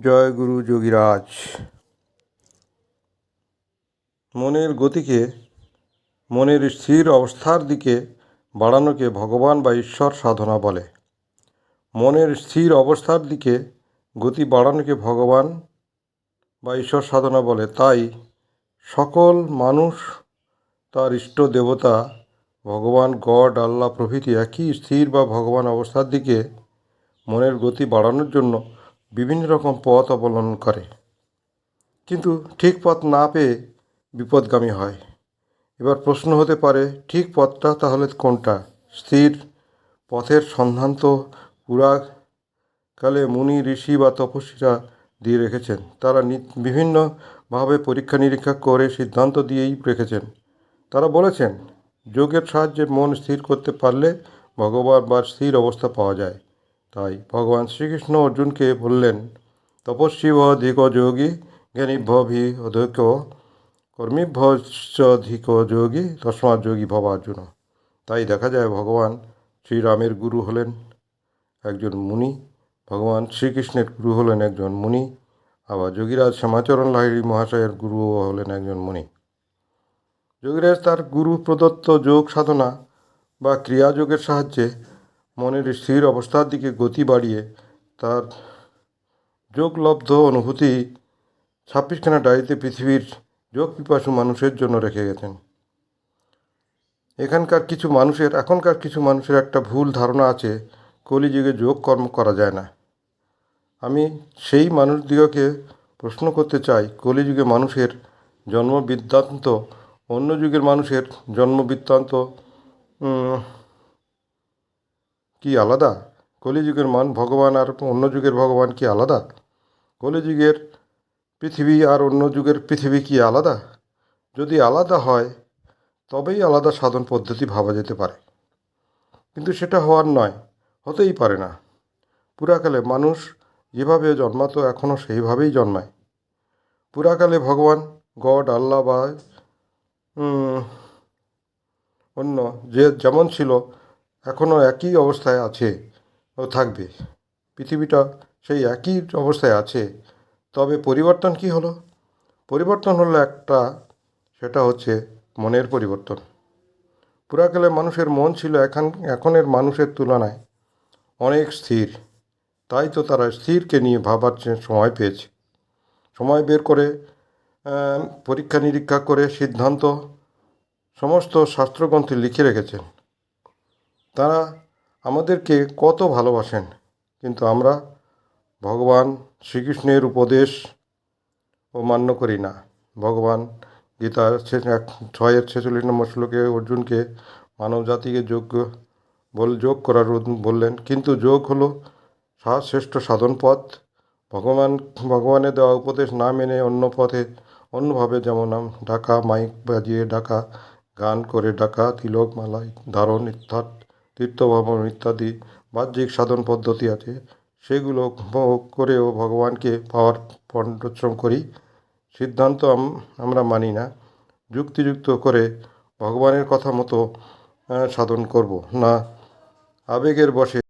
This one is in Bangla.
জয় গুরু যোগীরাজ। মনের গতিকে, মনের স্থির অবস্থার দিকে বাড়ানোকে ভগবান বা ঈশ্বর সাধনা বলে। মনের স্থির অবস্থার দিকে গতি বাড়ানোকে ভগবান বা ঈশ্বর সাধনা বলে। তাই সকল মানুষ তার ইষ্ট দেবতা ভগবান, গড, আল্লাহ প্রভৃতি একই স্থির বা ভগবান অবস্থার দিকে মনের গতি বাড়ানোর জন্য বিভিন্ন রকম পথ অবলম্বন করে, কিন্তু ঠিক পথ না পেয়ে বিপদগামী হয়। এবার প্রশ্ন হতে পারে, ঠিক পথটা তাহলে কোনটা? স্থির পথের সন্ধান তো পুরাকালে মুনি, ঋষি বা তপস্বীরা দিয়ে রেখেছেন। তারা বিভিন্নভাবে পরীক্ষা নিরীক্ষা করে সিদ্ধান্ত দিয়েই রেখেছেন। তারা বলেছেন, যোগের সাহায্যে মন স্থির করতে পারলে ভগবান বা স্থির অবস্থা পাওয়া যায়। তাই ভগবান শ্রীকৃষ্ণ অর্জুনকে বললেন, তপস্বী অধিক যোগী জ্ঞানীভ্যভি অধিক কর্মীভ্যধিক যোগী তস্মাৎ যোগী ভব অর্জুন। তাই দেখা যায় ভগবান শ্রীরামের গুরু হলেন একজন মুনি, ভগবান শ্রীকৃষ্ণের গুরু হলেন একজন মুনি, আবার যোগীরাজ শ্যামাচরণ লাহিড়ী মহাশয়ের গুরুও হলেন একজন মুনি। যোগীরাজ তার গুরু প্রদত্ত যোগ সাধনা বা ক্রিয়াযোগের সাহায্যে মনের স্থির অবস্থার দিকে গতি বাড়িয়ে তার যোগলব্ধ অনুভূতি 26খানা ডায়েরিতে পৃথিবীর যোগ পিপাসু মানুষের জন্য রেখে গেছেন। এখনকার কিছু মানুষের একটা ভুল ধারণা আছে, কলিযুগে যোগ কর্ম করা যায় না। আমি সেই মানুষদিগকে প্রশ্ন করতে চাই, কলিযুগে মানুষের জন্ম বৃত্তান্ত অন্য যুগের মানুষের জন্ম বৃত্তান্ত কি আলাদা? কলিযুগের ভগবান আর অন্য যুগের ভগবান কি আলাদা? কলিযুগের পৃথিবী আর অন্য যুগের পৃথিবী কি আলাদা? যদি আলাদা হয় তবেই আলাদা সাধন পদ্ধতি ভাবা যেতে পারে, কিন্তু সেটা হওয়ার নয়, হতেই পারে না। পুরাকালে মানুষ যেভাবে জন্মাতো এখনও সেইভাবেই জন্মায়। পুরাকালে ভগবান, গড, আল্লাহ বা অন্য যেমন ছিল এখনও একই অবস্থায় আছে ও থাকবে। পৃথিবীটা সেই একই অবস্থায় আছে, তবে পরিবর্তন কি হলো? পরিবর্তন হলো একটা, সেটা হচ্ছে মনের পরিবর্তন। পুরাকালে মানুষের মন ছিল এখনের মানুষের তুলনায় অনেক স্থির। তাই তো তারা স্থিরকে নিয়ে ভাবার সময় পেয়েছে। সময় বের করে পরীক্ষা নিরীক্ষা করে সিদ্ধান্ত সমস্ত শাস্ত্রগ্রন্থে লিখে রেখেছেন। তারা আমাদেরকে কত ভালোবাসেন, কিন্তু আমরা ভগবান শ্রীকৃষ্ণের উপদেশ ও মান্য করি না। ভগবান গীতার 6:46 নম্বর শ্লোকে অর্জুনকে মানব জাতিকে যোগ করার বললেন, কিন্তু যোগ হলো শ্রেষ্ঠ সাধন পথ। ভগবানের দেওয়া উপদেশ না মেনে অন্যভাবে, যেমন ডাকা, মাইক বাজিয়ে ডাকা, গান করে ডাকা, তিলক মালা ধারণ, তীর্থভ্রমণ ইত্যাদি বাহ্যিক সাধন পদ্ধতি আছে, সেগুলো করেও ভগবানকে পাওয়ার পরিশ্রম করি। সিদ্ধান্ত আমরা মানি না। যুক্তিযুক্ত করে ভগবানের কথা মতো সাধন করব না, আবেগের বশে